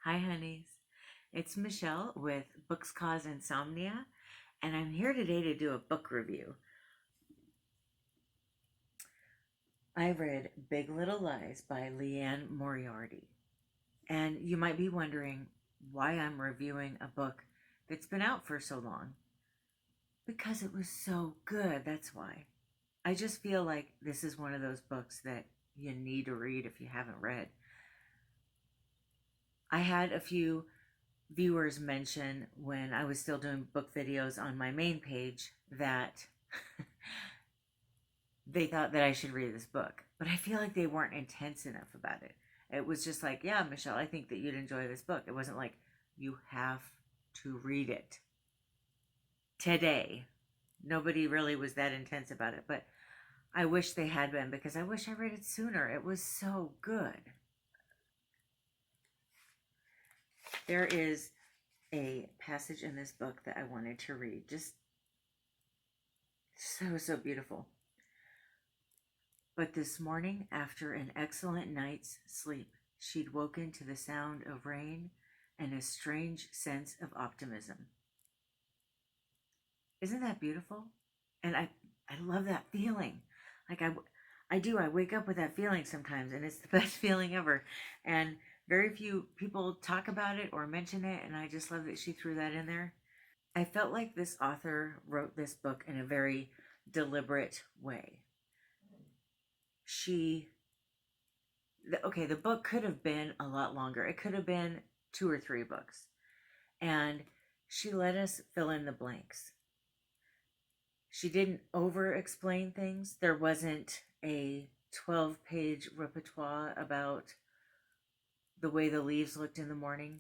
Hi, honeys. It's Michelle with Books Cause Insomnia, and I'm here today to do a book review. I read Big Little Lies by Liane Moriarty, and you might be wondering why I'm reviewing a book that's been out for so long. Because it was so good, that's why. I just feel like this is one of those books that you need to read if you haven't read. I had a few viewers mention when I was still doing book videos on my main page that they thought that I should read this book, but I feel like they weren't intense enough about it. It was just like, yeah, Michelle, I think that you'd enjoy this book. It wasn't like, you have to read it today. Nobody really was that intense about it, but I wish they had been because I wish I read it sooner. It was so good. There is a passage in this book that I wanted to read. Just so beautiful. But this morning, after an excellent night's sleep, she'd woken to the sound of rain and a strange sense of optimism. Isn't that beautiful? And I love that feeling. Like I do. I wake up with that feeling sometimes, and it's the best feeling ever. And very few people talk about it or mention it, and I just love that she threw that in there. I felt like this author wrote this book in a very deliberate way. The book could have been a lot longer. It could have been 2 or 3 books. And she let us fill in the blanks. She didn't over explain things. There wasn't a 12-page repertoire about the way the leaves looked in the morning.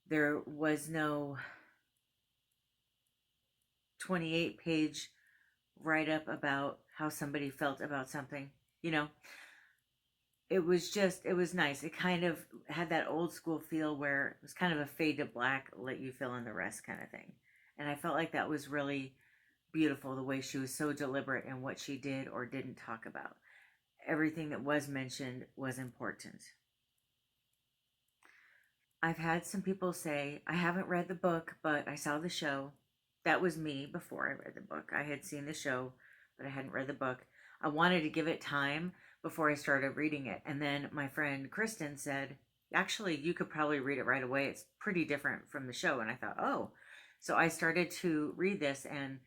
There was no 28-page write-up about how somebody felt about something. It was nice. It kind of had that old school feel where it was kind of a fade to black, let you fill in the rest kind of thing. And I felt like that was really beautiful, the way she was so deliberate in what she did or didn't talk about. Everything that was mentioned was important. I've had some people say, I haven't read the book, but I saw the show. That was me before I read the book. I had seen the show, but I hadn't read the book. I wanted to give it time before I started reading it. And then my friend Kristen said, actually, you could probably read it right away. It's pretty different from the show. And I thought, oh. So I started to read this, and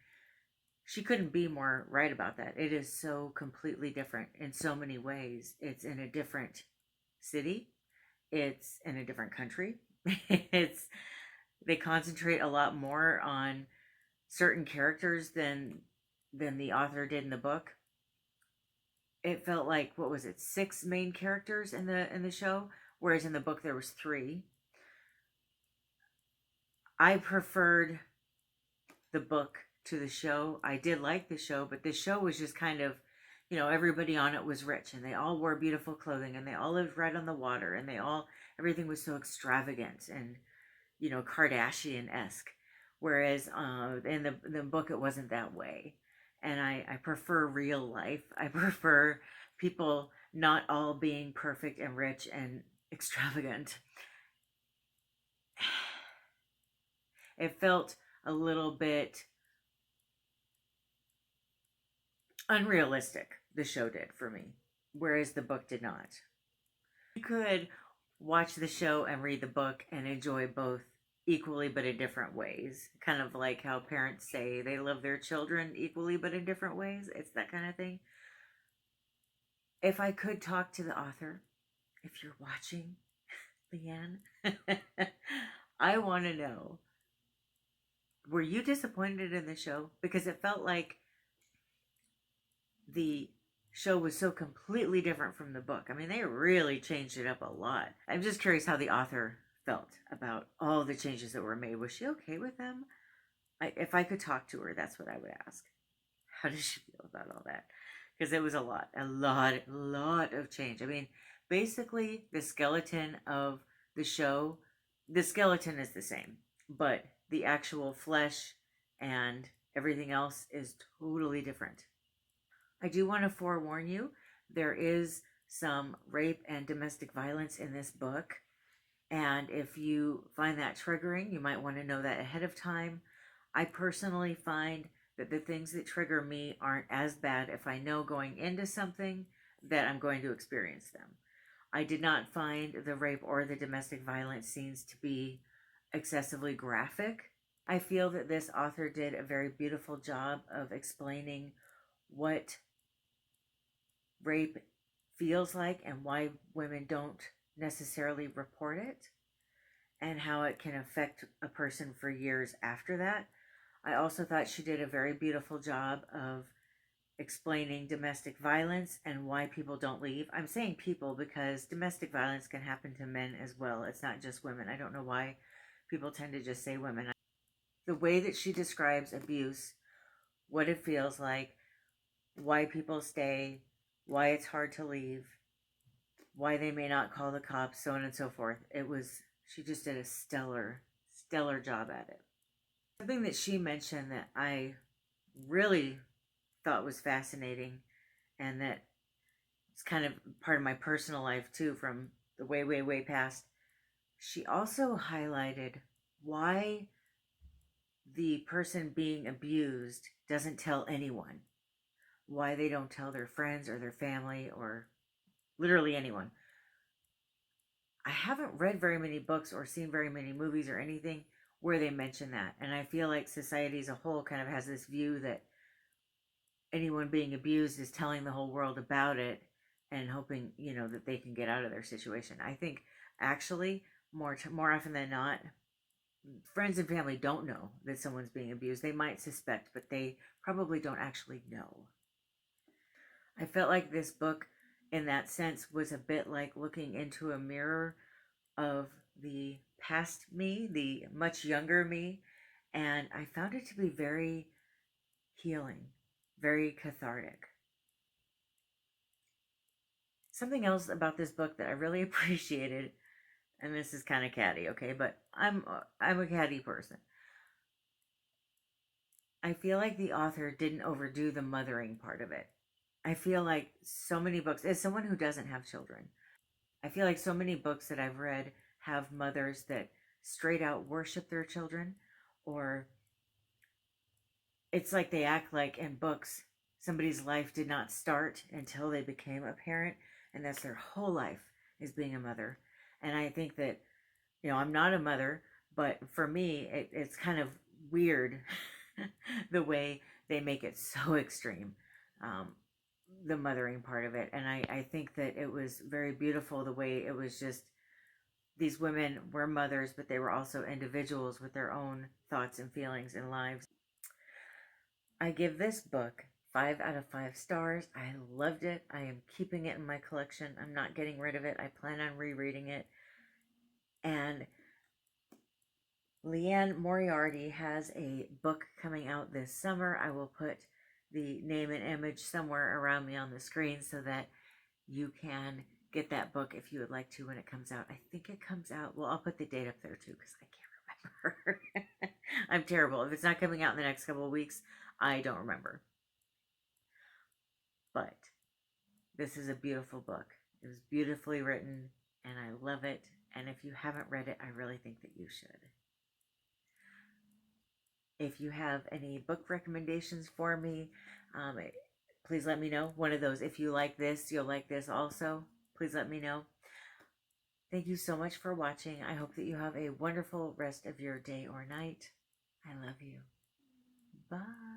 she couldn't be more right about that. It is so completely different in so many ways. It's in a different city. It's in a different country. They concentrate a lot more on certain characters than the author did in the book. It felt like, what was it, 6 main characters in the show, whereas in the book there was 3. I preferred the book to the show. I did like the show, but the show was just kind of, everybody on it was rich, and they all wore beautiful clothing, and they all lived right on the water, and everything was so extravagant and, Kardashian-esque. Whereas in the book, it wasn't that way. And I prefer real life. I prefer people not all being perfect and rich and extravagant. It felt a little bit unrealistic, the show did for me, whereas the book did not. You could watch the show and read the book and enjoy both equally but in different ways. Kind of like how parents say they love their children equally but in different ways. It's that kind of thing. If I could talk to the author, if you're watching, Liane, I want to know, were you disappointed in the show? Because it felt like the show was so completely different from the book. I mean, they really changed it up a lot. I'm just curious how the author felt about all the changes that were made. Was she okay with them? If I could talk to her, that's what I would ask. How does she feel about all that? Because it was a lot of change. I mean, basically, the skeleton of the show, the skeleton is the same, but the actual flesh and everything else is totally different. I do want to forewarn you, there is some rape and domestic violence in this book. And if you find that triggering, you might want to know that ahead of time. I personally find that the things that trigger me aren't as bad if I know going into something that I'm going to experience them. I did not find the rape or the domestic violence scenes to be excessively graphic. I feel that this author did a very beautiful job of explaining what rape feels like and why women don't necessarily report it, and how it can affect a person for years after that. I also thought she did a very beautiful job of explaining domestic violence and why people don't leave. I'm saying people because domestic violence can happen to men as well. It's not just women. I don't know why people tend to just say women. The way that she describes abuse, what it feels like, why people stay, why it's hard to leave, why they may not call the cops, so on and so forth. She just did a stellar job at it. Something that she mentioned that I really thought was fascinating, and that it's kind of part of my personal life too, from the way past. She also highlighted why the person being abused doesn't tell anyone, why they don't tell their friends or their family or literally anyone. I haven't read very many books or seen very many movies or anything where they mention that. And I feel like society as a whole kind of has this view that anyone being abused is telling the whole world about it and hoping, that they can get out of their situation. I think actually more often than not, friends and family don't know that someone's being abused. They might suspect, but they probably don't actually know. I felt like this book, in that sense, was a bit like looking into a mirror of the past me, the much younger me, and I found it to be very healing, very cathartic. Something else about this book that I really appreciated, and this is kind of catty, okay, but I'm a catty person. I feel like the author didn't overdo the mothering part of it. I feel like so many books, as someone who doesn't have children, I feel like so many books that I've read have mothers that straight out worship their children, or it's like they act like in books somebody's life did not start until they became a parent, and that's their whole life is being a mother. And I think that, I'm not a mother, but for me, it's kind of weird the way they make it so extreme, the mothering part of it. And I think that it was very beautiful the way it was just these women were mothers, but they were also individuals with their own thoughts and feelings and lives. I give this book 5 out of 5 stars. I loved it. I am keeping it in my collection. I'm not getting rid of it. I plan on rereading it. And Liane Moriarty has a book coming out this summer. I will put the name and image somewhere around me on the screen so that you can get that book if you would like to when it comes out. I think it comes out, well, I'll put the date up there too because I can't remember. I'm terrible. If it's not coming out in the next couple of weeks, I don't remember. But this is a beautiful book. It was beautifully written and I love it. And if you haven't read it, I really think that you should. If you have any book recommendations for me, please let me know. One of those, if you like this, you'll like this also. Please let me know. Thank you so much for watching. I hope that you have a wonderful rest of your day or night. I love you. Bye.